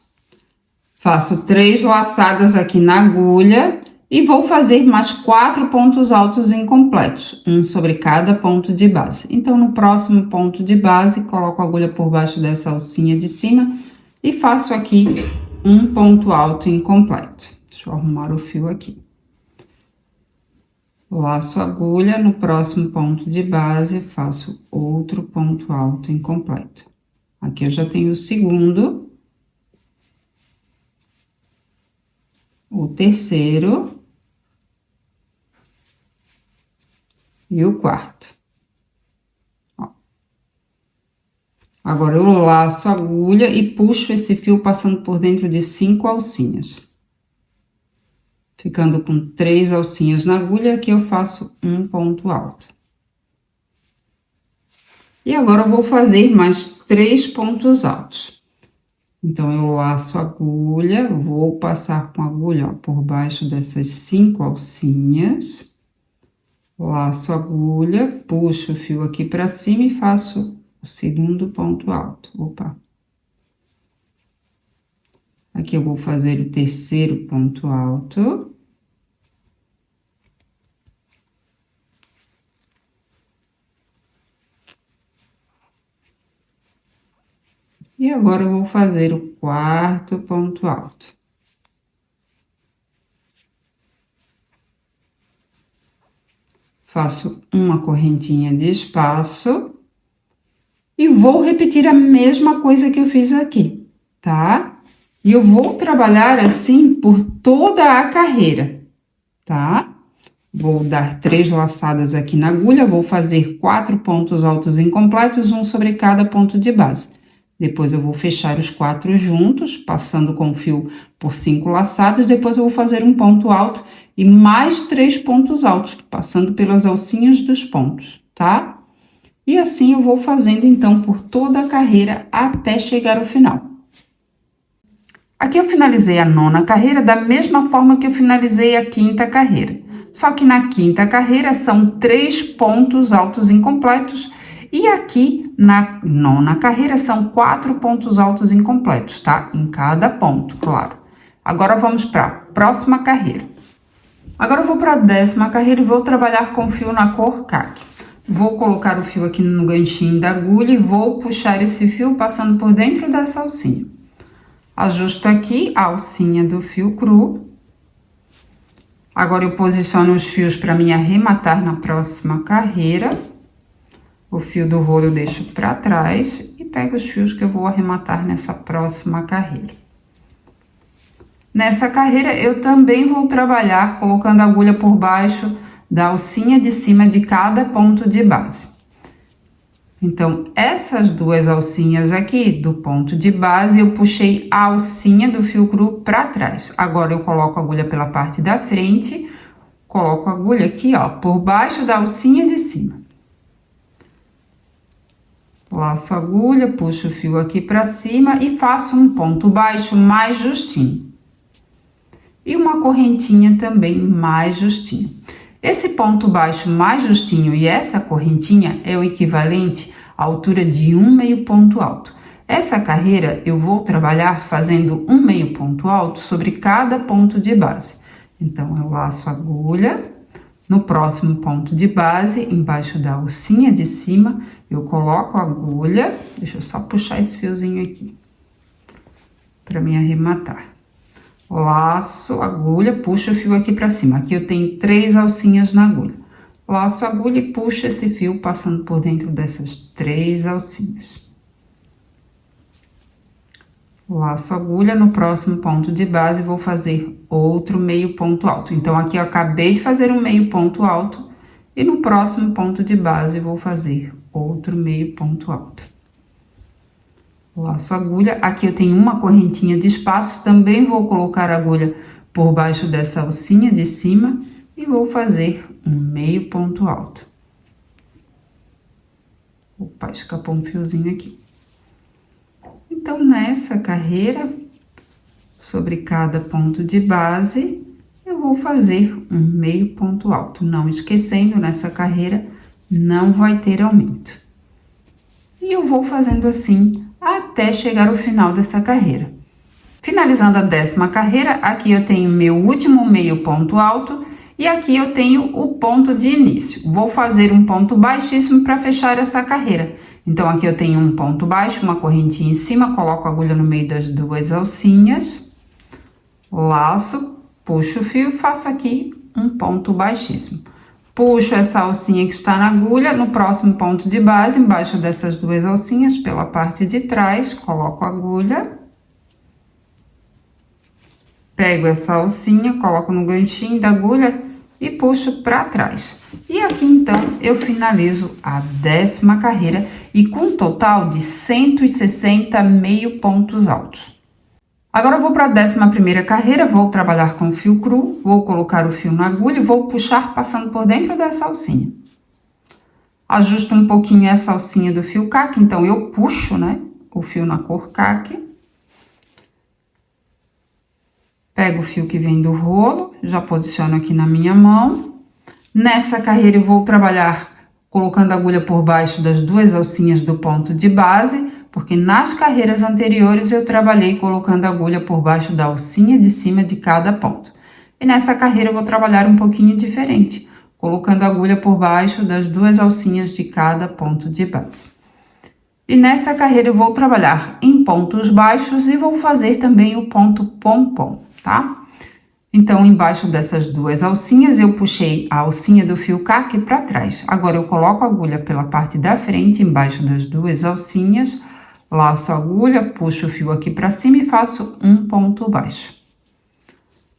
Faço 3 laçadas aqui na agulha e vou fazer mais 4 pontos altos incompletos, um sobre cada ponto de base. Então, no próximo ponto de base, coloco a agulha por baixo dessa alcinha de cima e faço aqui um ponto alto incompleto. Deixa eu arrumar o fio aqui. Laço a agulha, no próximo ponto de base, faço outro ponto alto incompleto. Aqui eu já tenho o segundo, o terceiro e o quarto. Ó. Agora, eu laço a agulha e puxo esse fio passando por dentro de 5 alcinhas. Ficando com 3 alcinhas na agulha, aqui eu faço um ponto alto. E agora, eu vou fazer mais 3 pontos altos. Então, eu laço a agulha, vou passar com a agulha, ó, por baixo dessas 5 alcinhas. Laço a agulha, puxo o fio aqui pra cima e faço o segundo ponto alto. Opa! Aqui eu vou fazer o terceiro ponto alto. E agora eu vou fazer o quarto ponto alto. Faço uma correntinha de espaço e vou repetir a mesma coisa que eu fiz aqui, tá? E eu vou trabalhar assim por toda a carreira, tá? Vou dar 3 laçadas aqui na agulha, vou fazer 4 pontos altos incompletos, um sobre cada ponto de base. Depois eu vou fechar os 4 juntos, passando com o fio por 5 laçadas. Depois eu vou fazer um ponto alto e mais 3 pontos altos, passando pelas alcinhas dos pontos, tá? E assim eu vou fazendo então por toda a carreira até chegar ao final. Aqui eu finalizei a 9ª carreira da mesma forma que eu finalizei a 5ª carreira. Só que na 5ª carreira são 3 pontos altos incompletos. E aqui, na 9ª carreira, são 4 pontos altos incompletos, tá? Em cada ponto, claro. Agora, vamos para a próxima carreira. Agora eu vou para a 10ª carreira e vou trabalhar com fio na cor CAC. Vou colocar o fio aqui no ganchinho da agulha e vou puxar esse fio passando por dentro dessa alcinha. Ajusto aqui a alcinha do fio cru. Agora eu posiciono os fios para me arrematar na próxima carreira. O fio do rolo eu deixo para trás e pego os fios que eu vou arrematar nessa próxima carreira. Nessa carreira eu também vou trabalhar colocando a agulha por baixo da alcinha de cima de cada ponto de base. Então, essas duas alcinhas aqui do ponto de base, eu puxei a alcinha do fio cru para trás. Agora, eu coloco a agulha pela parte da frente, coloco a agulha aqui, ó, por baixo da alcinha de cima. Laço a agulha, puxo o fio aqui para cima e faço um ponto baixo mais justinho. E uma correntinha também mais justinha. Esse ponto baixo mais justinho e essa correntinha é o equivalente à altura de um meio ponto alto. Essa carreira eu vou trabalhar fazendo um meio ponto alto sobre cada ponto de base. Então, eu laço a agulha, no próximo ponto de base, embaixo da alcinha de cima, eu coloco a agulha, deixa eu só puxar esse fiozinho aqui, para me arrematar. Laço a agulha, puxo o fio aqui para cima. Aqui eu tenho 3 alcinhas na agulha. Laço a agulha e puxo esse fio passando por dentro dessas 3 alcinhas. Laço a agulha, no próximo ponto de base vou fazer outro meio ponto alto. Então, aqui eu acabei de fazer um meio ponto alto e no próximo ponto de base vou fazer outro meio ponto alto. Laço a agulha, aqui eu tenho uma correntinha de espaço, também vou colocar a agulha por baixo dessa alcinha de cima e vou fazer um meio ponto alto. Opa, escapou um fiozinho aqui. Então, nessa carreira, sobre cada ponto de base, eu vou fazer um meio ponto alto. Não esquecendo, nessa carreira não vai ter aumento. E eu vou fazendo assim até chegar ao final dessa carreira. Finalizando a 10ª carreira, aqui eu tenho meu último meio ponto alto e aqui eu tenho o ponto de início. Vou fazer um ponto baixíssimo para fechar essa carreira. Então, aqui eu tenho um ponto baixo, uma correntinha em cima, coloco a agulha no meio das 2 alcinhas, laço, puxo o fio e faço aqui um ponto baixíssimo. Puxo essa alcinha que está na agulha, no próximo ponto de base, embaixo dessas 2 alcinhas, pela parte de trás, coloco a agulha. Pego essa alcinha, coloco no ganchinho da agulha e puxo para trás. E aqui, então, eu finalizo a 10ª carreira e com um total de 160 meio pontos altos. Agora, eu vou para a 11ª carreira, vou trabalhar com fio cru, vou colocar o fio na agulha e vou puxar passando por dentro dessa alcinha. Ajusto um pouquinho essa alcinha do fio CAC, então eu puxo, né, o fio na cor CAC. Pego o fio que vem do rolo, já posiciono aqui na minha mão. Nessa carreira eu vou trabalhar colocando a agulha por baixo das 2 alcinhas do ponto de base, porque nas carreiras anteriores eu trabalhei colocando a agulha por baixo da alcinha de cima de cada ponto. E nessa carreira eu vou trabalhar um pouquinho diferente, colocando a agulha por baixo das 2 alcinhas de cada ponto de base. E nessa carreira eu vou trabalhar em pontos baixos e vou fazer também o ponto pompom, tá? Então, embaixo dessas 2 alcinhas, eu puxei a alcinha do fio CAC para trás. Agora, eu coloco a agulha pela parte da frente, embaixo das 2 alcinhas, laço a agulha, puxo o fio aqui para cima e faço um ponto baixo.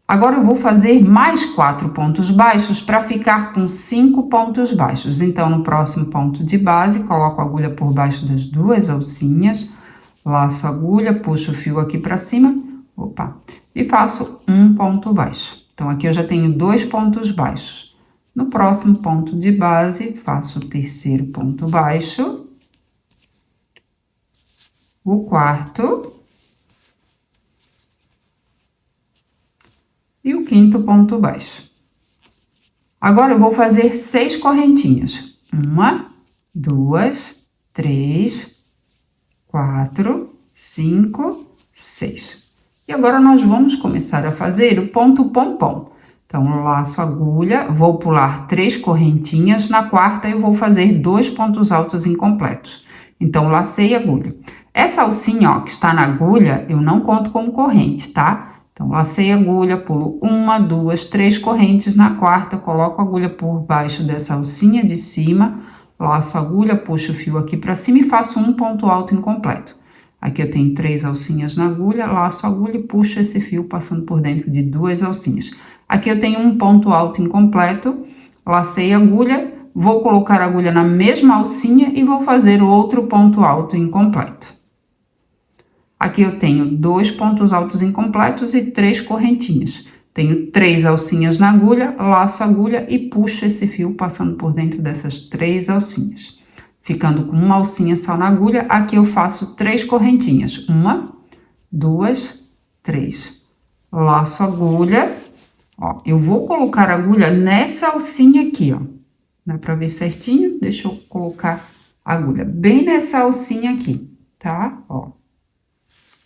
Agora, eu vou fazer mais 4 pontos baixos para ficar com 5 pontos baixos. Então, no próximo ponto de base, coloco a agulha por baixo das 2 alcinhas, laço a agulha, puxo o fio aqui para cima, opa, e faço um ponto baixo. Então, aqui eu já tenho 2 pontos baixos. No próximo ponto de base, faço o 3º ponto baixo, o 4º e o 5º ponto baixo. Agora, eu vou fazer 6 correntinhas. 1, 2, 3, 4, 5, 6. E agora, nós vamos começar a fazer o ponto pompom. Então, laço a agulha, vou pular 3 correntinhas, na quarta eu vou fazer 2 pontos altos incompletos. Então, lacei a agulha. Essa alcinha, ó, que está na agulha, eu não conto como corrente, tá? Então, lacei a agulha, pulo 1, 2, 3 correntes, na quarta eu coloco a agulha por baixo dessa alcinha de cima, laço a agulha, puxo o fio aqui para cima e faço um ponto alto incompleto. Aqui eu tenho 3 alcinhas na agulha, laço a agulha e puxo esse fio passando por dentro de 2 alcinhas. Aqui eu tenho um ponto alto incompleto, lacei a agulha, vou colocar a agulha na mesma alcinha e vou fazer outro ponto alto incompleto. Aqui eu tenho 2 pontos altos incompletos e 3 correntinhas. Tenho 3 alcinhas na agulha, laço a agulha e puxo esse fio passando por dentro dessas 3 alcinhas. Ficando com uma alcinha só na agulha, aqui eu faço 3 correntinhas. 1, 2, 3. Laço a agulha. Ó, eu vou colocar a agulha nessa alcinha aqui, ó. Dá pra ver certinho? Deixa eu colocar a agulha bem nessa alcinha aqui, tá? Ó.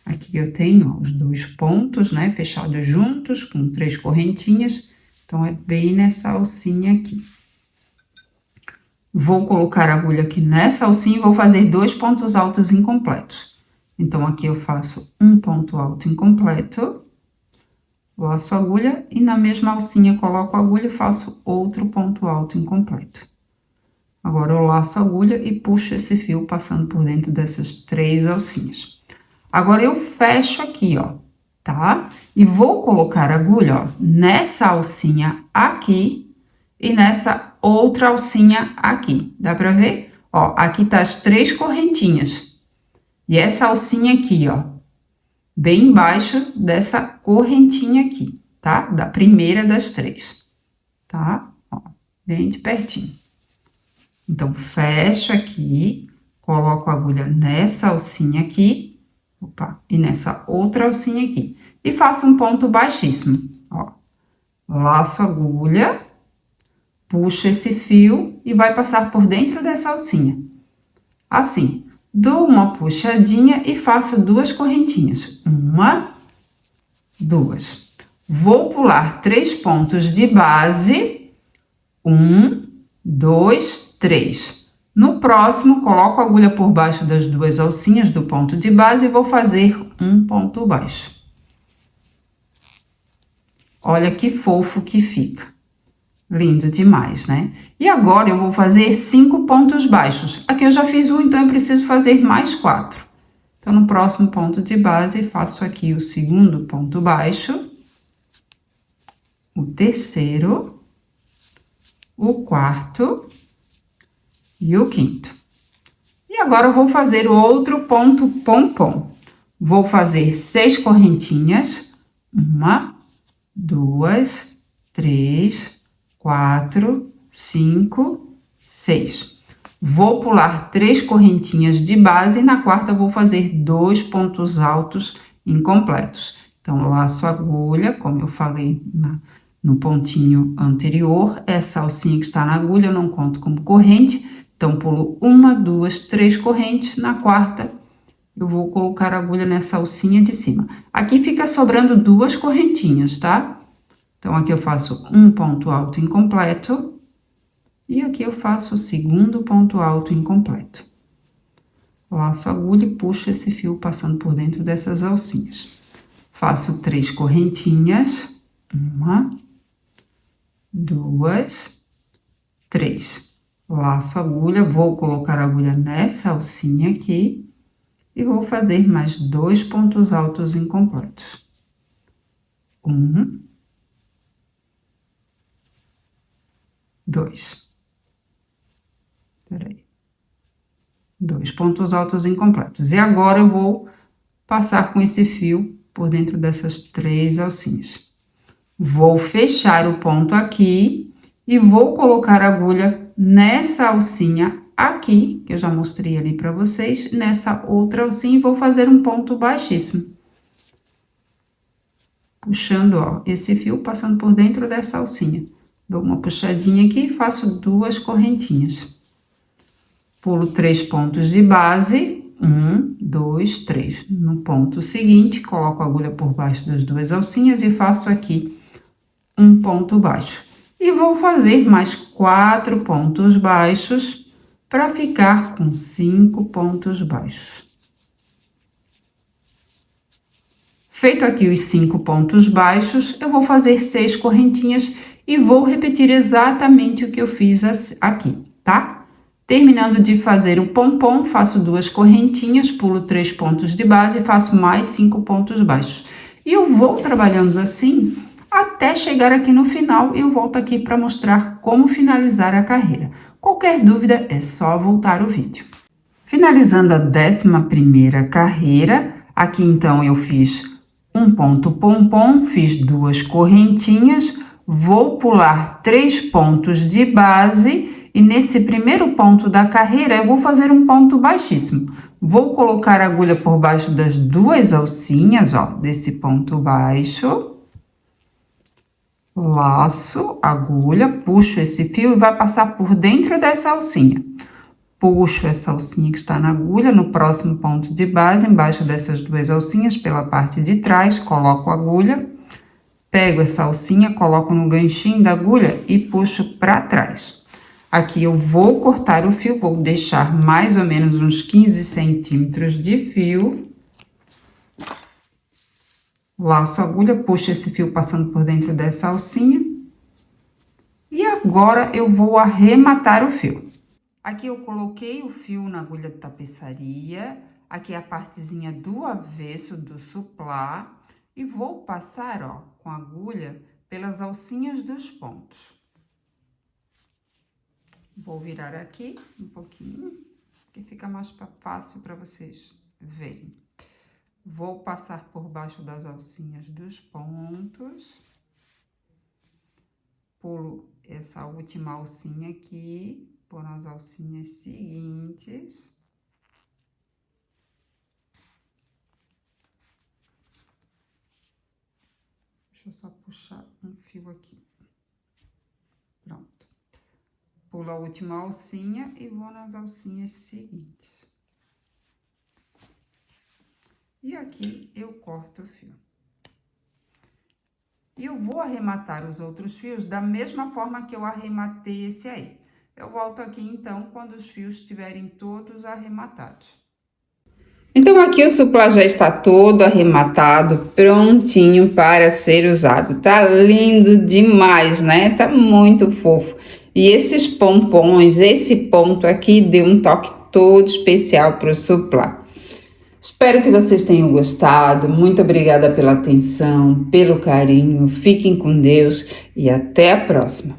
Aqui eu tenho, ó, os 2 pontos, né, fechados juntos, com 3 correntinhas. Então, é bem nessa alcinha aqui. Vou colocar a agulha aqui nessa alcinha e vou fazer 2 pontos altos incompletos. Então, aqui eu faço um ponto alto incompleto, laço a agulha e na mesma alcinha coloco a agulha e faço outro ponto alto incompleto. Agora, eu laço a agulha e puxo esse fio passando por dentro dessas 3 alcinhas. Agora, eu fecho aqui, ó, tá? E vou colocar a agulha, ó, nessa alcinha aqui e nessa outra alcinha aqui. Dá pra ver? Ó, aqui tá as 3 correntinhas. E essa alcinha aqui, ó, bem embaixo dessa correntinha aqui, tá? Da primeira das 3, tá? Ó, bem de pertinho. Então, fecho aqui, coloco a agulha nessa alcinha aqui. Opa, e nessa outra alcinha aqui. E faço um ponto baixíssimo, ó. Laço a agulha, puxo esse fio e vai passar por dentro dessa alcinha. Assim, dou uma puxadinha e faço 2 correntinhas. 1, 2. Vou pular 3 pontos de base. 1, 2, 3. No próximo, coloco a agulha por baixo das 2 alcinhas do ponto de base e vou fazer um ponto baixo. Olha que fofo que fica. Lindo demais, né? E agora eu vou fazer 5 pontos baixos. Aqui eu já fiz um, então eu preciso fazer mais 4. Então, no próximo ponto de base, faço aqui o segundo ponto baixo, o terceiro, o quarto e o quinto. E agora eu vou fazer outro ponto pompom. Vou fazer 6 correntinhas. 1, 2, 3, 4, 5, 6. Vou pular 3 correntinhas de base e na quarta eu vou fazer 2 pontos altos incompletos. Então, laço a agulha, como eu falei no pontinho anterior, essa alcinha que está na agulha eu não conto como corrente. Então, pulo 1, 2, 3 correntes, na quarta eu vou colocar a agulha nessa alcinha de cima. Aqui fica sobrando 2 correntinhas, tá? Então, aqui eu faço um ponto alto incompleto e aqui eu faço o segundo ponto alto incompleto. Laço a agulha e puxo esse fio passando por dentro dessas alcinhas. Faço 3 correntinhas, 1, 2, 3. Laço a agulha, vou colocar a agulha nessa alcinha aqui e vou fazer mais 2 pontos altos incompletos. 1, 2. Peraí. 2 pontos altos incompletos. E agora eu vou passar com esse fio por dentro dessas 3 alcinhas. Vou fechar o ponto aqui e vou colocar a agulha nessa alcinha aqui, que eu já mostrei ali para vocês, nessa outra alcinha, e vou fazer um ponto baixíssimo. Puxando, ó, esse fio passando por dentro dessa alcinha. Dou uma puxadinha aqui e faço 2 correntinhas. Pulo 3 pontos de base, 1, 2, 3. No ponto seguinte, coloco a agulha por baixo das 2 alcinhas e faço aqui um ponto baixo. E vou fazer mais 4 pontos baixos para ficar com 5 pontos baixos. Feito aqui os 5 pontos baixos, eu vou fazer 6 correntinhas e vou repetir exatamente o que eu fiz aqui, tá? Terminando de fazer o pompom, faço 2 correntinhas, pulo 3 pontos de base e faço mais 5 pontos baixos. E eu vou trabalhando assim até chegar aqui no final e eu volto aqui para mostrar como finalizar a carreira. Qualquer dúvida é só voltar o vídeo. Finalizando a 11ª carreira, aqui então eu fiz um ponto pompom, fiz 2 correntinhas, vou pular 3 pontos de base e nesse primeiro ponto da carreira eu vou fazer um ponto baixíssimo. Vou colocar a agulha por baixo das 2 alcinhas, ó, desse ponto baixo. Laço, agulha, puxo esse fio e vai passar por dentro dessa alcinha. Puxo essa alcinha que está na agulha no próximo ponto de base, embaixo dessas 2 alcinhas, pela parte de trás, coloco a agulha, pego essa alcinha, coloco no ganchinho da agulha e puxo para trás. Aqui eu vou cortar o fio, vou deixar mais ou menos uns 15 centímetros de fio. Laço a agulha, puxo esse fio passando por dentro dessa alcinha. E agora eu vou arrematar o fio. Aqui eu coloquei o fio na agulha de tapeçaria, aqui é a partezinha do avesso do suplá, e vou passar, ó, com a agulha pelas alcinhas dos pontos. Vou virar aqui um pouquinho, que fica mais fácil para vocês verem. Vou passar por baixo das alcinhas dos pontos. Pulo essa última alcinha aqui, por nas alcinhas seguintes. Deixa eu só puxar um fio aqui. Pronto. Pulo a última alcinha e vou nas alcinhas seguintes. E aqui eu corto o fio. E eu vou arrematar os outros fios da mesma forma que eu arrematei esse aí. Eu volto aqui, então, quando os fios estiverem todos arrematados. Então, aqui o suplá já está todo arrematado, prontinho para ser usado. Tá lindo demais, né? Tá muito fofo. E esses pompons, esse ponto aqui, deu um toque todo especial para o suplá. Espero que vocês tenham gostado. Muito obrigada pela atenção, pelo carinho. Fiquem com Deus e até a próxima.